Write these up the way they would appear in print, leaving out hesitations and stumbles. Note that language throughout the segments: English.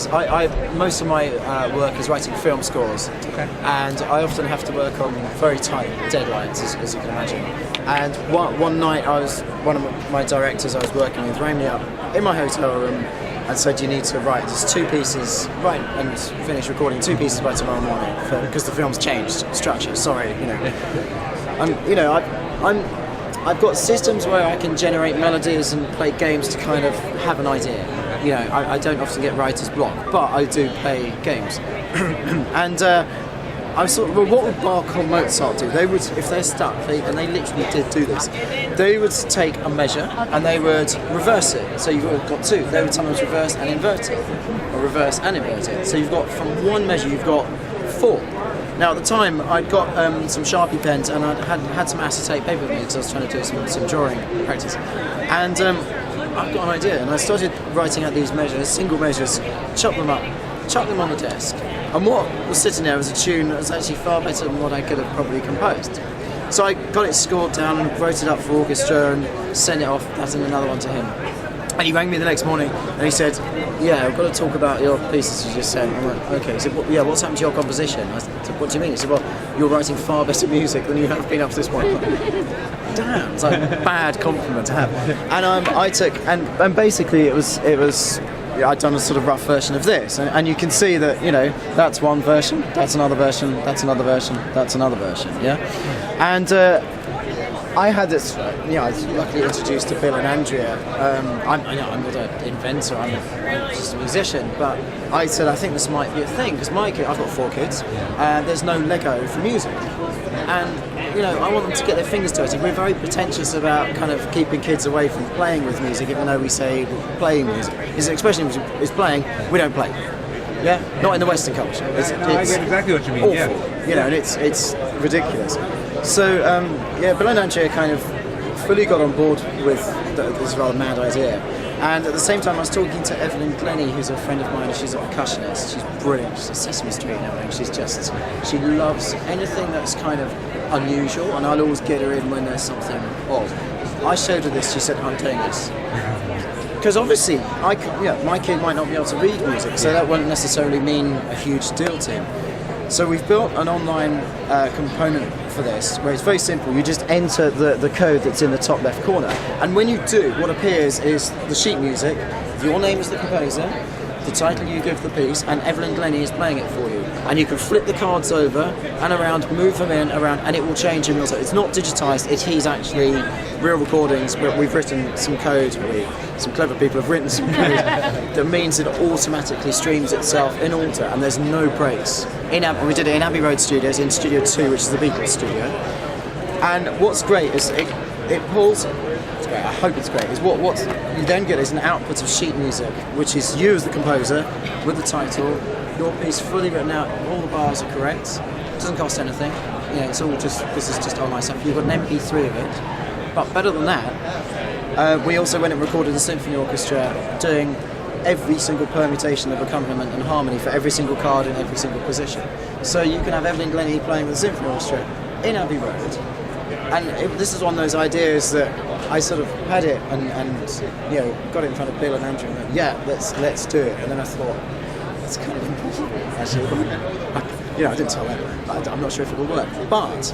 most of my work is writing film scores, and I often have to work on very tight deadlines, as you can imagine. And one night, one of my directors I was working with rang me up in my hotel room and said, "You need to write just 2 pieces, write and finish recording 2 pieces by tomorrow morning, because the film's changed structure. Sorry, I've got systems where I can generate melodies and play games to kind of have an idea. I don't often get writer's block, but I do play games. And I was sort of, well, what would Bach or Mozart do? They would, if they're stuck, and they literally did do this, they would take a measure and they would reverse it. So you've got 2. They would sometimes reverse and invert it, or reverse and invert it. So you've got, from one measure, you've got 4. Now at the time I'd got some Sharpie pens and I had some acetate paper with me because I was trying to do some drawing practice. And I've got an idea, and I started writing out these measures, single measures, chop them up, chuck them on the desk. And what was sitting there was a tune that was actually far better than what I could have probably composed. So I got it scored down and wrote it up for orchestra and sent it off. That's another one to him. And he rang me the next morning and he said, "Yeah, I've got to talk about your pieces you just sent." I went, "Okay." He said, "Well, what's happened to your composition?" I said, "What do you mean?" He said, "Well, you're writing far better music than you have been up to this point." Damn, it's like a bad compliment to have. And I took, and basically it was I'd done a sort of rough version of this, and you can see that, that's one version, that's another version, that's another version, that's another version, yeah? And I had this, I was luckily introduced to Bill and Andrea. I'm not an inventor, I'm just a musician, but I said, I think this might be a thing, because I've got 4 kids, and there's no Lego for music. And I want them to get their fingers dirty. We're very pretentious about kind of keeping kids away from playing with music, even though we say playing music. His expression is playing, we don't play. Yeah? Not in the Western culture. I get exactly what you mean, awful, and it's ridiculous. So, Bill and Andrea kind of fully got on board with this rather mad idea. And at the same time, I was talking to Evelyn Glennie, who's a friend of mine. She's a percussionist. She's brilliant. She's a Sesame Street and everything. She loves anything that's kind of unusual, and I'll always get her in when there's something odd. I showed her this. She said, "I'm doing this." Because obviously, my kid might not be able to read music, so that won't necessarily mean a huge deal to him. So we've built an online component for this, where it's very simple. You just enter the code that's in the top left corner, and when you do, what appears is the sheet music, your name as the composer, the title you give the piece, and Evelyn Glennie is playing it for you. And you can flip the cards over and around, move them in, around, and it will change in real time. It's not digitised, he's actually real recordings, but we've written some code, some clever people have written some code that means it automatically streams itself in alter, and there's no breaks. We did it in Abbey Road Studios, in Studio 2, which is the Beatles studio. And what's great is it pulls, it's great, I hope it's great, is what you then get is an output of sheet music, which is you as the composer, with the title, your piece fully written out, all the bars are correct, it doesn't cost anything, it's all just, this is just online stuff, you've got an MP3 of it. But better than that, we also went and recorded the symphony orchestra doing every single permutation of accompaniment and harmony for every single card in every single position. So you can have Evelyn Glennie playing with the symphony orchestra in Abbey Road. And this is one of those ideas that I sort of had it and got it in front of Bill and Andrew and went, yeah, let's do it. And then I thought, that's kind of impossible, actually. I didn't tell them. I'm not sure if it will work. But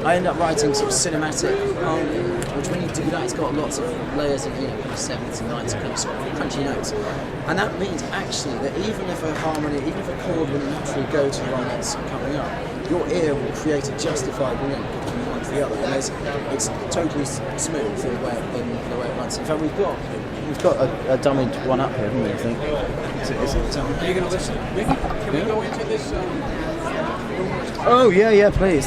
I ended up writing sort of cinematic harmony, which when you do that, it's got lots of layers of, kind of sevenths and ninths, kind of sort of crunchy notes. And that means actually that even if a harmony, even if a chord will naturally go to the one that's coming up, your ear will create a justifiable link between one to the other. And it's totally smooth in the way it runs. In fact, we've got a dummied one up here, haven't we, I think? Are you going to listen? Can we go into this? Oh, yeah, please.